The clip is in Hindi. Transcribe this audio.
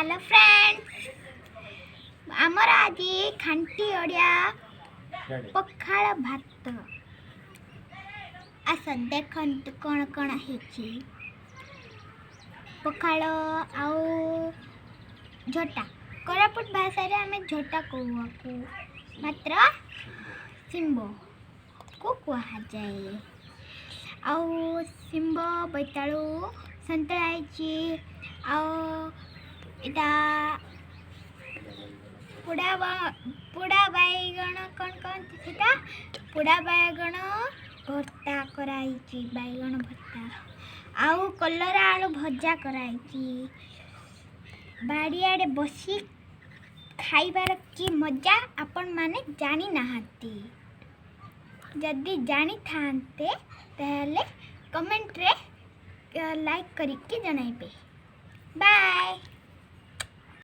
हेलो फ्रेंड्स, आमर आज खांटी ओडिया पखाल भात। आस देखंतु कौन कौन है पखाल आउ झोटा। कोरापुट भाषा रे आमे झोटा कहू, मात्र सिंबो को कहा जाए। आउ सिंबो बैतालू संतळायची आउ इटा पुड़ा बैगण कौन कौन सीटा पुड़ा बैगण भर्ता कराई बैगण भर्ता आउ कलरा आलू भजा कराई। बाड़ियाड़े बसी खाइबार की मजा आपण माने जानी नाहांती। जदि जानी थांते ताहले कमेंट रे लाइक करिके जणाइबे। बाय।